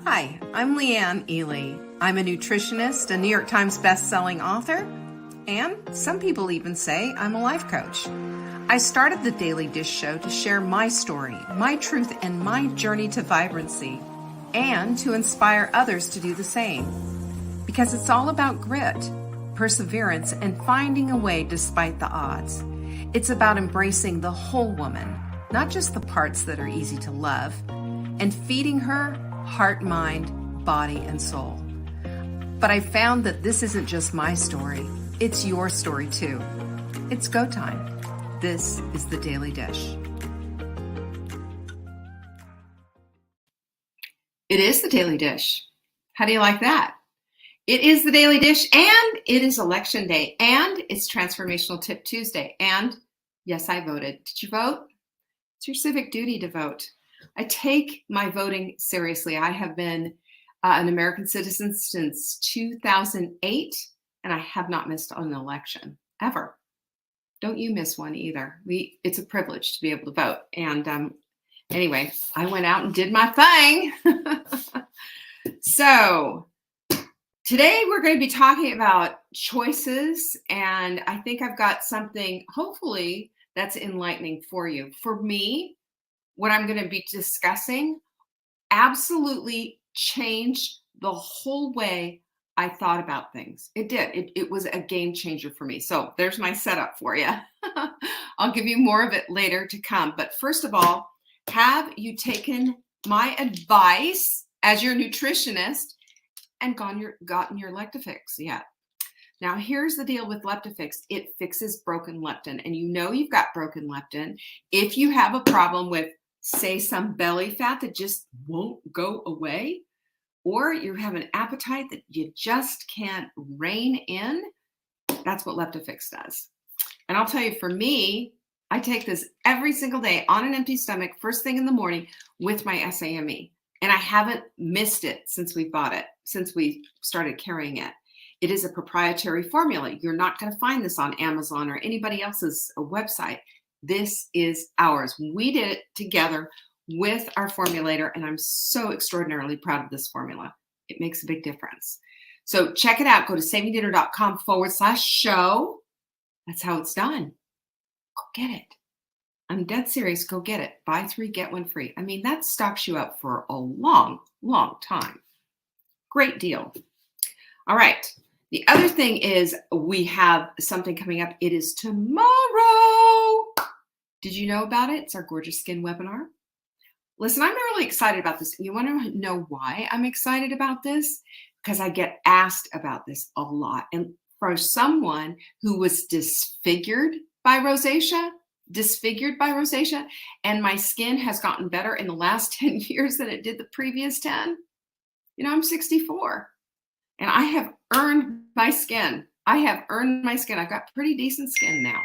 Hi, I'm Leanne Ely. I'm a nutritionist, a New York Times best-selling author, and some people even say I'm a life coach. I started the Daily Dish Show to share my story, my truth, and my journey to vibrancy, and to inspire others to do the same. Because it's all about grit, perseverance, and finding a way despite the odds. It's about embracing the whole woman, not just the parts that are easy to love, and feeding her heart, mind, body, and soul. But I found that this isn't just my story, it's your story too. It's go time. This is the Daily Dish. It is the Daily Dish. How do you like that? It is the Daily Dish, and it is Election Day, and it's Transformational Tip Tuesday, and yes, I voted. Did you vote? It's your civic duty to vote. I take my voting seriously. I have been an American citizen since 2008, and I have not missed an election, ever. Don't you miss one either. It's a privilege to be able to vote. And anyway, I went out and did my thing. So today we're going to be talking about choices, and I think I've got something, hopefully, that's enlightening for you. For me, what I'm going to be discussing absolutely changed the whole way I thought about things. It did. It was a game changer for me. So there's my setup for you. I'll give you more of it later to come. But first of all, have you taken my advice as your nutritionist and gotten your Lectifix yet? Now, here's the deal with Leptifix. It fixes broken leptin, and you know you've got broken leptin if you have a problem with, say, some belly fat that just won't go away, or you have an appetite that you just can't rein in. That's what Leptifix does. And I'll tell you, for me, I take this every single day on an empty stomach, first thing in the morning with my SAME, and I haven't missed it since we bought it, since we started carrying it. It is a proprietary formula. You're not going to find this on Amazon or anybody else's website. This is ours. We did it together with our formulator, and I'm so extraordinarily proud of this formula. It makes a big difference. So check it out. Go to savingdinner.com/show. That's how it's done. Go get it. I'm dead serious. Go get it. Buy 3, get 1 free. I mean, that stocks you up for a long, long time. Great deal. All right. The other thing is we have something coming up. It is tomorrow. Did you know about it? It's our Gorgeous Skin webinar. Listen, I'm really excited about this. You want to know why I'm excited about this? Because I get asked about this a lot. And for someone who was disfigured by rosacea, and my skin has gotten better in the last 10 years than it did the previous 10. I'm 64. And I have earned my skin. I've got pretty decent skin now.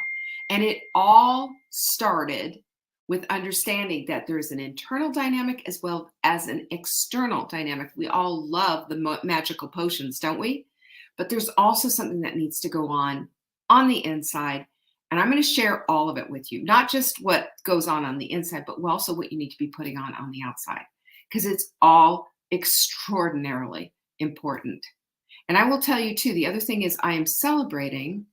And it all started with understanding that there's an internal dynamic as well as an external dynamic. We all love the magical potions, don't we? But there's also something that needs to go on the inside. And I'm going to share all of it with you, not just what goes on the inside, but also what you need to be putting on the outside, because it's all extraordinarily important. And I will tell you too, the other thing is I am celebrating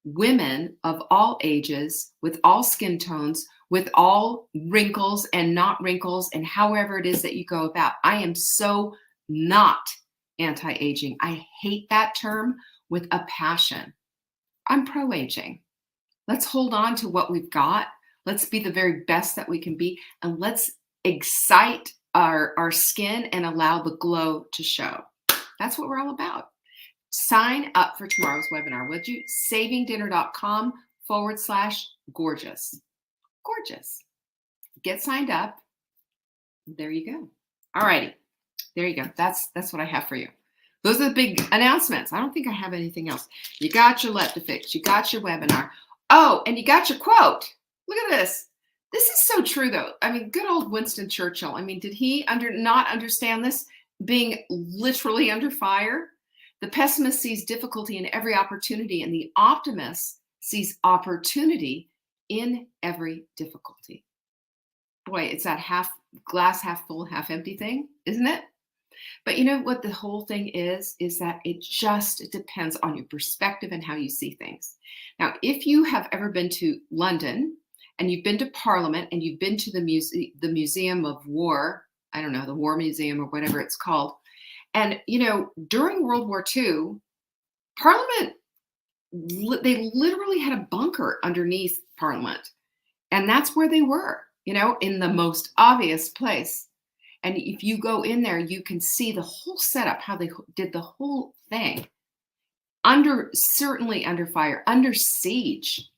women of all ages, with all skin tones, with all wrinkles and not wrinkles, and however it is that you go about. I am so not anti-aging. I hate that term with a passion. I'm pro-aging. Let's hold on to what we've got. Let's be the very best that we can be, and let's excite our skin and allow the glow to show. That's what we're all about. Sign up for tomorrow's webinar, would you? savingdinner.com/gorgeous. Gorgeous. Get signed up. There you go. All righty. There you go. That's what I have for you. Those are the big announcements. I don't think I have anything else. You got your Leptifix. You got your webinar. Oh, and you got your quote. Look at this. This is so true, though. I mean, good old Winston Churchill. I mean, did he not understand this? Being literally under fire? The pessimist sees difficulty in every opportunity, and the optimist sees opportunity in every difficulty. Boy, it's that glass half full, half empty thing, isn't it? But you know what the whole thing is that it just depends on your perspective and how you see things. Now, if you have ever been to London and you've been to Parliament and you've been to the Museum of War, I don't know, the War Museum or whatever it's called, and during World War II, Parliament they literally had a bunker underneath Parliament, and that's where they were, in the most obvious place. And if you go in there, you can see the whole setup, how they did the whole thing certainly under fire, under siege.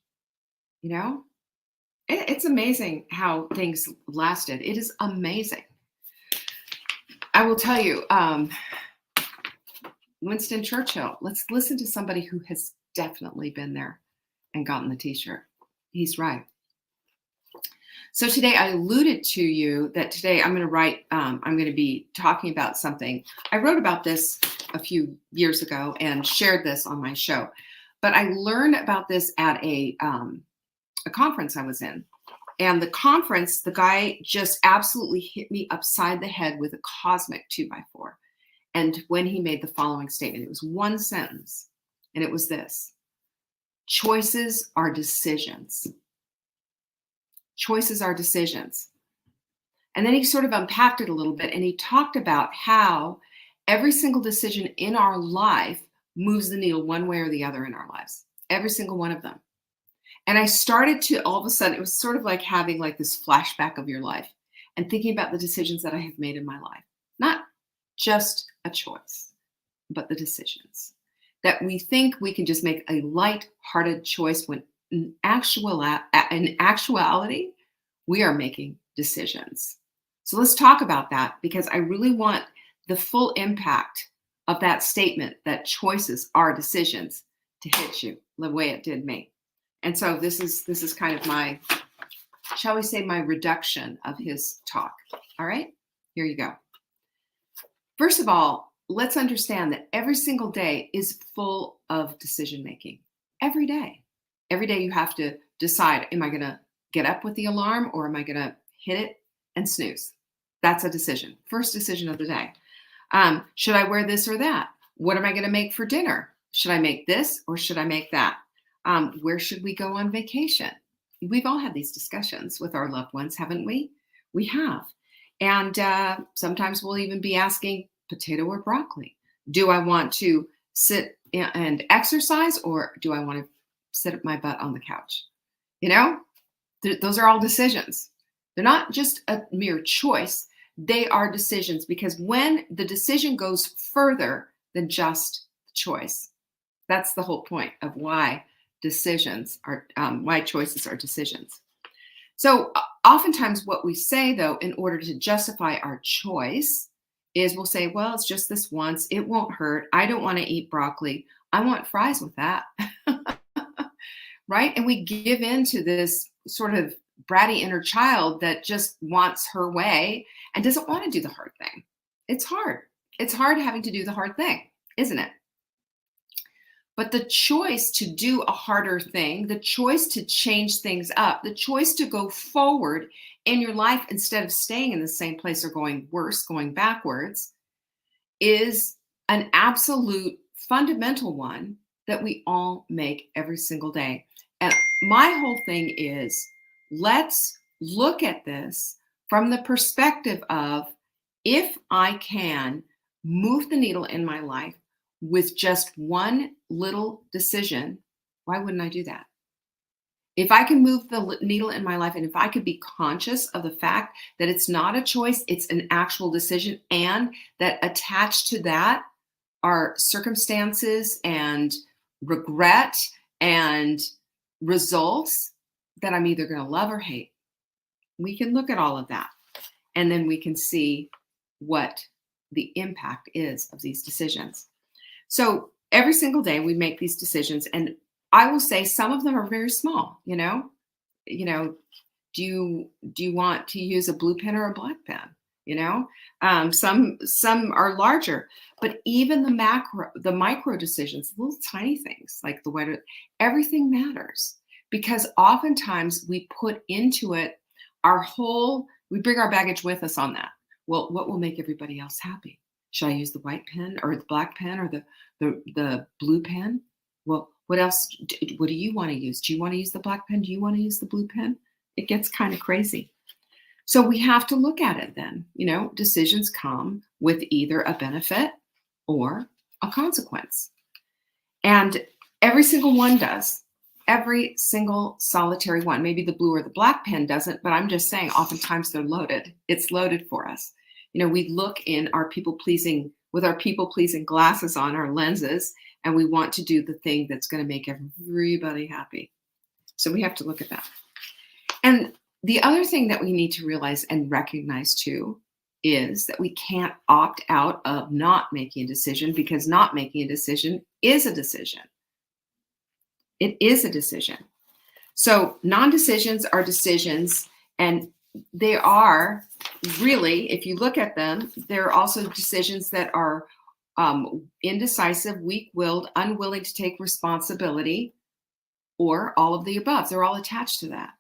You know, it's amazing how things lasted. It is amazing. I will tell you, Winston Churchill, let's listen to somebody who has definitely been there and gotten the t-shirt. He's right. So today I alluded to you that today I'm going to be talking about something. I wrote about this a few years ago and shared this on my show, but I learned about this at a conference I was in. And the conference, the guy just absolutely hit me upside the head with a cosmic 2x4. And when he made the following statement, it was one sentence, and it was this: choices are decisions. Choices are decisions. And then he sort of unpacked it a little bit, and he talked about how every single decision in our life moves the needle one way or the other in our lives. Every single one of them. And I started to, all of a sudden, it was sort of like having like this flashback of your life and thinking about the decisions that I have made in my life. Not just a choice, but the decisions. That we think we can just make a light-hearted choice when in actuality, we are making decisions. So let's talk about that, because I really want the full impact of that statement that choices are decisions to hit you the way it did me. And so this is kind of my, shall we say, my reduction of his talk. All right, here you go. First of all, let's understand that every single day is full of decision making. Every day. Every day you have to decide, am I going to get up with the alarm or am I going to hit it and snooze? That's a decision. First decision of the day. Should I wear this or that? What am I going to make for dinner? Should I make this or should I make that? Where should we go on vacation? We've all had these discussions with our loved ones, haven't we? We have. And sometimes we'll even be asking, potato or broccoli? Do I want to sit and exercise, or do I want to sit up my butt on the couch? Those are all decisions. They're not just a mere choice. They are decisions, because when the decision goes further than just choice, that's the whole point of why decisions are, why choices are decisions. So oftentimes what we say, though, in order to justify our choice is we'll say, well, it's just this once. It won't hurt. I don't want to eat broccoli. I want fries with that. Right? And we give in to this sort of bratty inner child that just wants her way and doesn't want to do the hard thing. It's hard. It's hard having to do the hard thing, isn't it? But the choice to do a harder thing, the choice to change things up, the choice to go forward in your life instead of staying in the same place or going worse, going backwards, is an absolute fundamental one that we all make every single day. And my whole thing is, let's look at this from the perspective of, if I can move the needle in my life with just one little decision, why wouldn't I do that? If I can move the needle in my life, and if I could be conscious of the fact that it's not a choice, it's an actual decision, and that attached to that are circumstances and regret and results that I'm either going to love or hate. We can look at all of that, and then we can see what the impact is of these decisions. So every single day we make these decisions, and I will say some of them are very small. Do you want to use a blue pen or a black pen? Some are larger, but even the micro decisions, little tiny things like the weather, everything matters, because oftentimes we put into it we bring our baggage with us on that. Well, what will make everybody else happy? Should I use the white pen or the black pen or the blue pen? Well, what else? What do you want to use? Do you want to use the black pen? Do you want to use the blue pen? It gets kind of crazy. So we have to look at it then. Decisions come with either a benefit or a consequence. And every single one does. Every single solitary one. Maybe the blue or the black pen doesn't, but I'm just saying oftentimes they're loaded. It's loaded for us. We look in our with our people pleasing glasses on, our lenses, and we want to do the thing that's going to make everybody happy. So we have to look at that. And the other thing that we need to realize and recognize too is that we can't opt out of not making a decision, because not making a decision is a decision. It is a decision. So non-decisions are decisions, and they are really, if you look at them, they're also decisions that are indecisive, weak-willed, unwilling to take responsibility, or all of the above. They're all attached to that.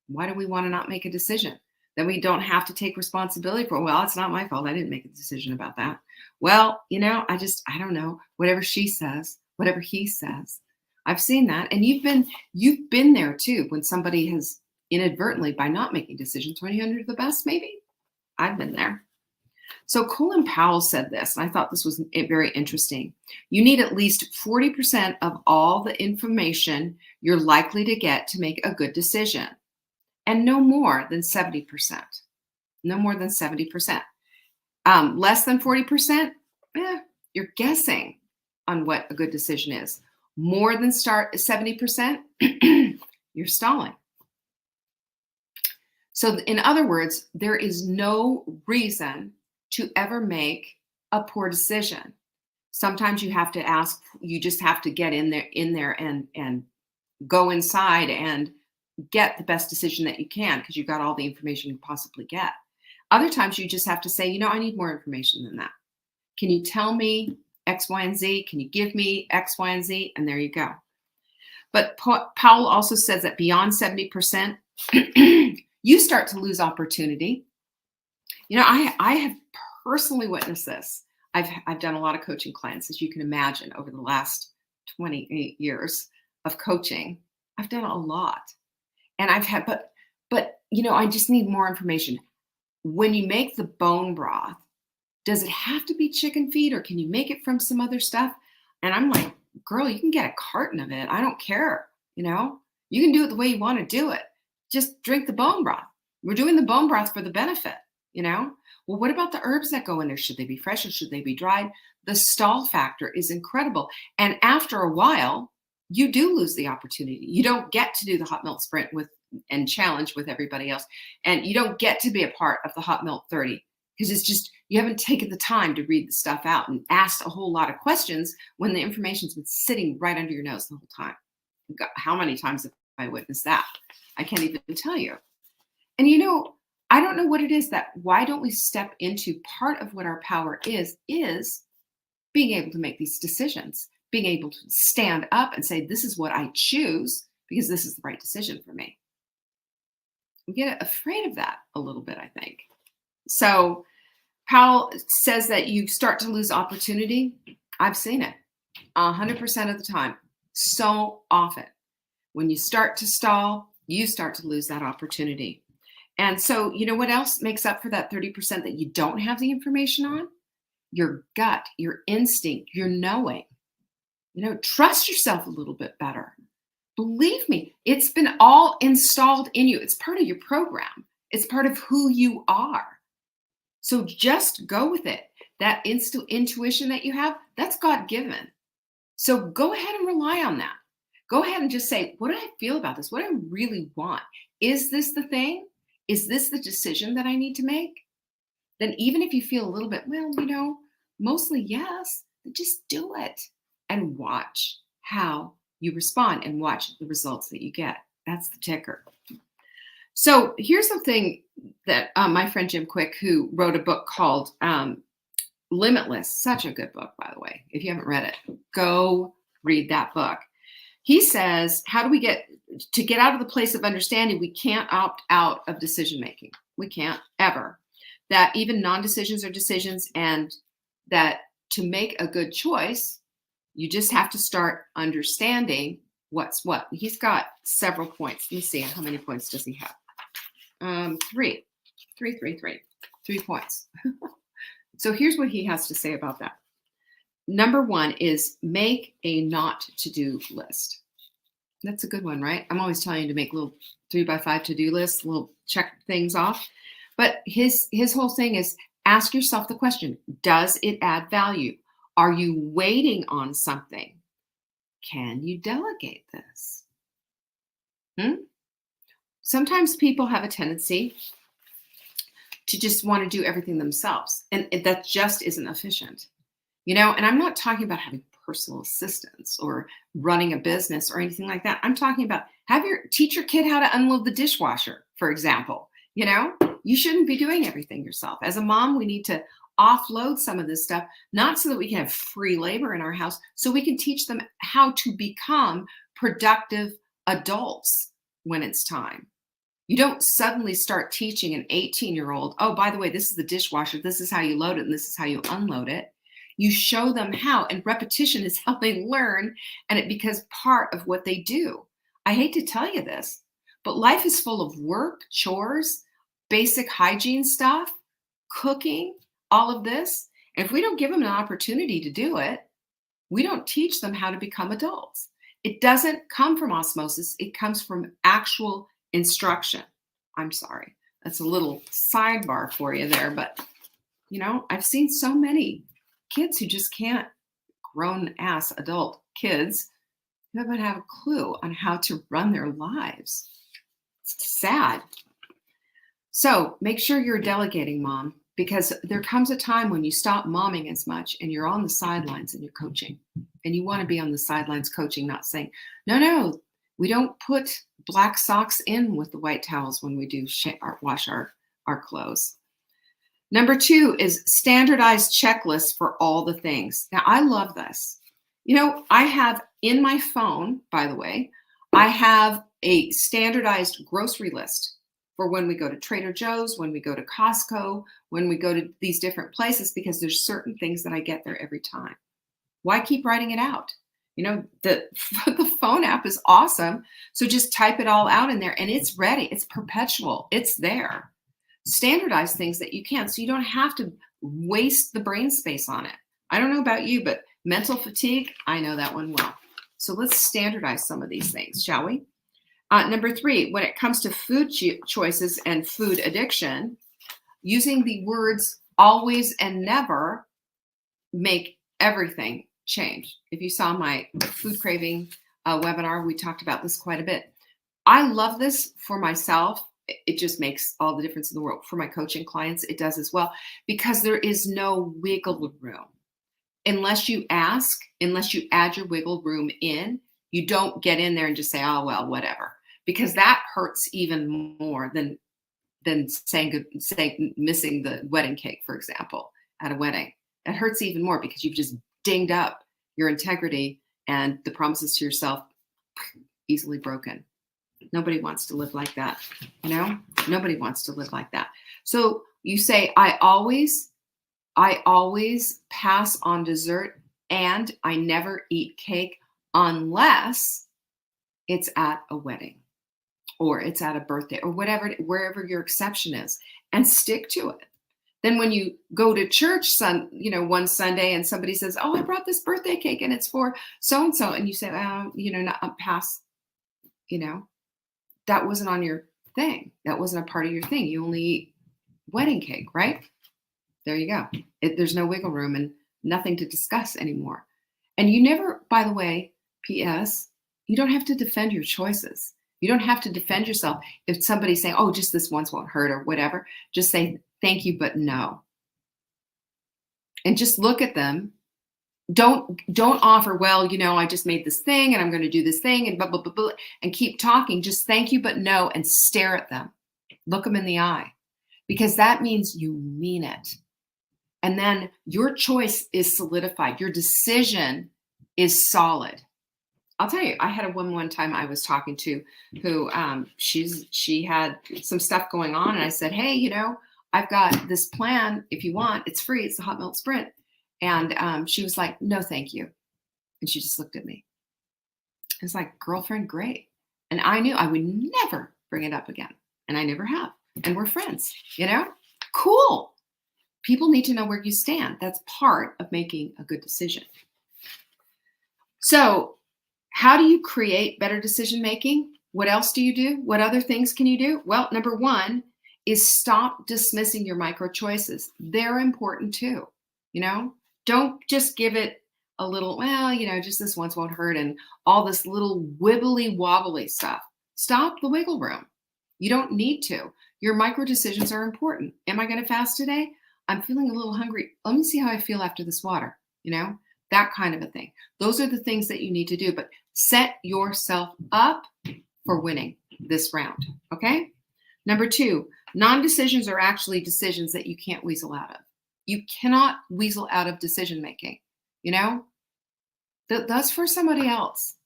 Why do we want to not make a decision that we don't have to take responsibility for? Well, it's not my fault. I didn't make a decision about that. Well, I don't know. Whatever she says, whatever he says. I've seen that. And you've been there too, when somebody has inadvertently, by not making decisions, run you under the bus, maybe. I've been there. So Colin Powell said this, and I thought this was very interesting. You need at least 40% of all the information you're likely to get to make a good decision, and no more than 70%. No more than 70%. Less than 40%, you're guessing on what a good decision is. More than 70%, you're stalling. So in other words, there is no reason to ever make a poor decision. Sometimes you have to ask, you just have to get in there and go inside and get the best decision that you can, because you've got all the information you possibly get. Other times you just have to say, I need more information than that. Can you tell me X, Y, and Z? Can you give me X, Y, and Z? And there you go. But Powell also says that beyond 70%, you start to lose opportunity. I have personally witnessed this. I've done a lot of coaching clients, as you can imagine, over the last 28 years of coaching. I've done a lot. And I've had, but I just need more information. When you make the bone broth, does it have to be chicken feed, or can you make it from some other stuff? And I'm like, girl, you can get a carton of it. I don't care. You can do it the way you want to do it. Just drink the bone broth. We're doing the bone broth for the benefit, Well, what about the herbs that go in there? Should they be fresh or should they be dried? The stall factor is incredible. And after a while, you do lose the opportunity. You don't get to do the hot milk sprint and challenge with everybody else. And you don't get to be a part of the hot milk 30, because it's just, you haven't taken the time to read the stuff out and asked a whole lot of questions when the information's been sitting right under your nose the whole time. How many times have I witnessed that? I can't even tell you. And I don't know what it is why don't we step into part of what our power is being able to make these decisions, being able to stand up and say, this is what I choose because this is the right decision for me. We get afraid of that a little bit, I think. So Powell says that you start to lose opportunity. I've seen it 100% of the time. So often when you start to stall, you start to lose that opportunity. And so, what else makes up for that 30% that you don't have the information on? Your gut, your instinct, your knowing. Trust yourself a little bit better. Believe me, it's been all installed in you. It's part of your program. It's part of who you are. So just go with it. That intuition that you have, that's God-given. So go ahead and rely on that. Go ahead and just say, what do I feel about this? What do I really want? Is this the thing? Is this the decision that I need to make? Then even if you feel a little bit, mostly yes, just do it and watch how you respond and watch the results that you get. That's the ticker. So here's something that my friend Jim Quick, who wrote a book called Limitless, such a good book, by the way. If you haven't read it, go read that book. He says, how do we get out of the place of understanding? We can't opt out of decision making. We can't ever. that even non-decisions are decisions, and that to make a good choice, you just have to start understanding what's what. He's got several points. Let me see, how many points does he have? Three, three, three, three, 3 points. So here's what he has to say about that. Number one is make a not to do list. That's a good one, right? I'm always telling you to make little 3x5 to-do lists, little check things off. But his whole thing is ask yourself the question, does it add value? Are you waiting on something? Can you delegate this? Sometimes people have a tendency to just want to do everything themselves, and that just isn't efficient. And I'm not talking about having personal assistants or running a business or anything like that. I'm talking about teach your kid how to unload the dishwasher, for example. You shouldn't be doing everything yourself. As a mom, we need to offload some of this stuff, not so that we can have free labor in our house, so we can teach them how to become productive adults when it's time. You don't suddenly start teaching an 18-year-old, oh, by the way, this is the dishwasher, this is how you load it, and this is how you unload it. You show them how, and repetition is how they learn, and it becomes part of what they do. I hate to tell you this, but life is full of work, chores, basic hygiene stuff, cooking, all of this. And if we don't give them an opportunity to do it, we don't teach them how to become adults. It doesn't come from osmosis. It comes from actual instruction. I'm sorry. That's a little sidebar for you there, but I've seen so many kids who just can't, grown ass adult kids who don't have a clue on how to run their lives. It's sad. So make sure you're delegating, mom, because there comes a time when you stop momming as much and you're on the sidelines and you're coaching, and you want to be on the sidelines coaching, not saying, no, we don't put black socks in with the white towels when we do wash our clothes. Number 2 is standardized checklists for all the things. Now, I love this. I have in my phone, by the way, I have a standardized grocery list for when we go to Trader Joe's, when we go to Costco, when we go to these different places, because there's certain things that I get there every time. Why keep writing it out? The phone app is awesome. So just type it all out in there and it's ready. It's perpetual. It's there. Standardize things that you can, so you don't have to waste the brain space on it. I don't know about you, but mental fatigue, I know that one well. So let's standardize some of these things, shall we? Number 3, when it comes to food choices and food addiction, using the words always and never make everything change. If you saw my food craving webinar, we talked about this quite a bit. I love this for myself. It just makes all the difference in the world. For my coaching clients, it does as well, because there is no wiggle room. Unless you ask, unless you add your wiggle room in, you don't get in there and just say, oh, well, whatever, because that hurts even more than saying missing the wedding cake, for example, at a wedding. That hurts even more because you've just dinged up your integrity and the promises to yourself, easily broken. Nobody wants to live like that. Nobody wants to live like that. So you say, I always pass on dessert, and I never eat cake unless it's at a wedding or it's at a birthday or whatever, wherever your exception is, and stick to it. Then when you go to church one Sunday and somebody says, oh, I brought this birthday cake and it's for so-and-so. And you say, not pass, that wasn't on your thing. That wasn't a part of your thing. You only eat wedding cake, right? There you go. There's no wiggle room and nothing to discuss anymore. And you never, by the way, P.S., you don't have to defend your choices. You don't have to defend yourself. If somebody's saying, oh, just this once won't hurt or whatever, just say, thank you, but no. And just look at them. Don't offer, well, I just made this thing and I'm going to do this thing and blah, blah, blah, blah, and keep talking. Just thank you, but no, and stare at them. Look them in the eye, because that means you mean it. And then your choice is solidified. Your decision is solid. I'll tell you, I had a woman one time I was talking to who she had some stuff going on. And I said, hey, I've got this plan. If you want, it's free. It's the Hot Milk Sprint. And she was like, no, thank you. And she just looked at me. It's like, girlfriend, great. And I knew I would never bring it up again. And I never have. And we're friends, Cool. People need to know where you stand. That's part of making a good decision. So how do you create better decision making? What else do you do? What other things can you do? Well, number one is stop dismissing your micro choices. They're important too. Don't just give it a little, just this once won't hurt and all this little wibbly wobbly stuff. Stop the wiggle room. You don't need to. Your micro decisions are important. Am I going to fast today? I'm feeling a little hungry. Let me see how I feel after this water, that kind of a thing. Those are the things that you need to do, but set yourself up for winning this round. Okay. Number two, non-decisions are actually decisions that you can't weasel out of. You cannot weasel out of decision making. That's for somebody else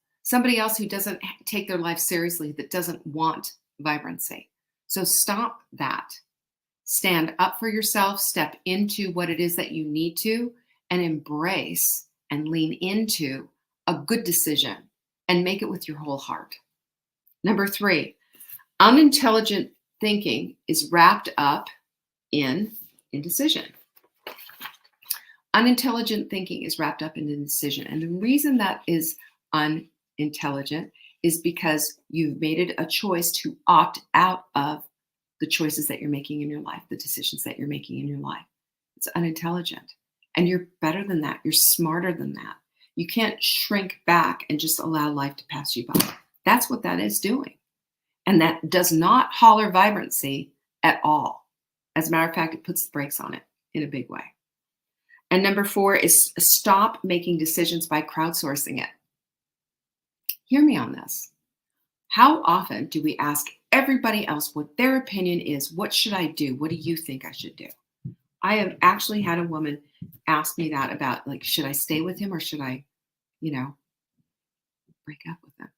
who doesn't take their life seriously, that doesn't want vibrancy. So stop that. Stand up for yourself, step into what it is that you need to, and embrace and lean into a good decision and make it with your whole heart. Number three, unintelligent thinking is wrapped up in indecision. Unintelligent thinking is wrapped up in indecision. And the reason that is unintelligent is because you've made it a choice to opt out of the choices that you're making in your life, the decisions that you're making in your life. It's unintelligent. And you're better than that. You're smarter than that. You can't shrink back and just allow life to pass you by. That's what that is doing. And that does not holler vibrancy at all. As a matter of fact, it puts the brakes on it in a big way. And number four is stop making decisions by crowdsourcing it. Hear me on this. How often do we ask everybody else what their opinion is? What should I do? What do you think I should do? I have actually had a woman ask me that about, should I stay with him or should I, break up with him?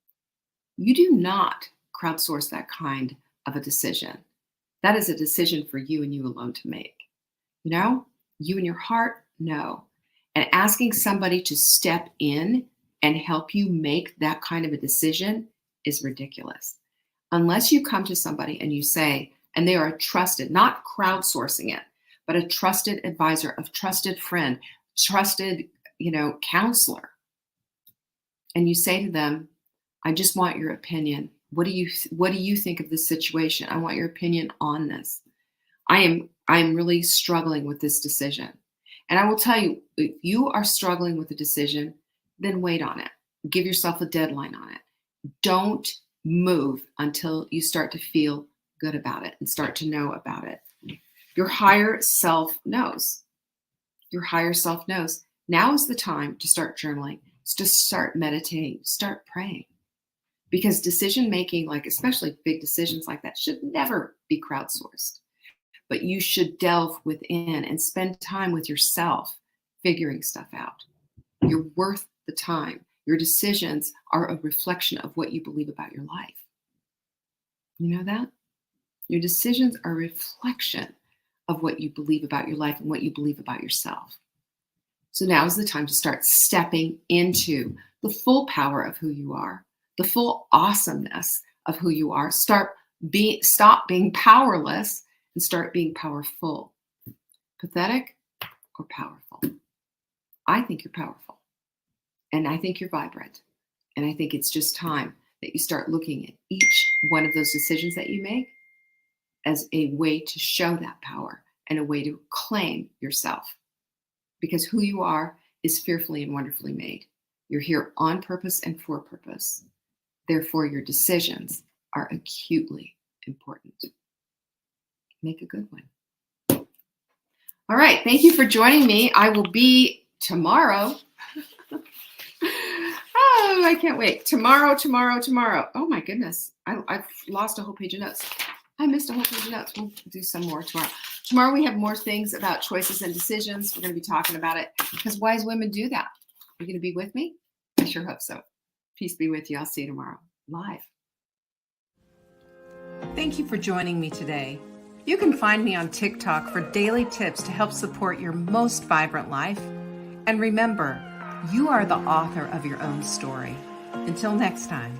You do not crowdsource that kind of a decision. That is a decision for you and you alone to make. You and your heart, no. And asking somebody to step in and help you make that kind of a decision is ridiculous. Unless you come to somebody and you say, and they are a trusted, not crowdsourcing it, but a trusted advisor, a trusted friend, trusted, counselor. And you say to them, I just want your opinion. What do you think of this situation? I want your opinion on this. I am really struggling with this decision. And I will tell you, if you are struggling with a decision, then wait on it. Give yourself a deadline on it. Don't move until you start to feel good about it and start to know about it. Your higher self knows. Your higher self knows. Now is the time to start journaling, to start meditating, start praying. Because decision making, especially big decisions like that, should never be crowdsourced. But you should delve within and spend time with yourself figuring stuff out. You're worth the time. Your decisions are a reflection of what you believe about your life. You know that? Your decisions are a reflection of what you believe about your life and what you believe about yourself. So now is the time to start stepping into the full power of who you are, the full awesomeness of who you are. Stop being powerless and start being powerful. Pathetic or powerful? I think you're powerful. And I think you're vibrant. And I think it's just time that you start looking at each one of those decisions that you make as a way to show that power and a way to claim yourself. Because who you are is fearfully and wonderfully made. You're here on purpose and for purpose. Therefore, your decisions are acutely important. Make a good one. All right. Thank you for joining me. I will be tomorrow. Oh, I can't wait. Tomorrow. Oh, my goodness. I've lost a whole page of notes. I missed a whole page of notes. We'll do some more tomorrow. Tomorrow we have more things about choices and decisions. We're going to be talking about it because wise women do that. Are you going to be with me? I sure hope so. Peace be with you. I'll see you tomorrow live. Thank you for joining me today. You can find me on TikTok for daily tips to help support your most vibrant life. And remember, you are the author of your own story. Until next time.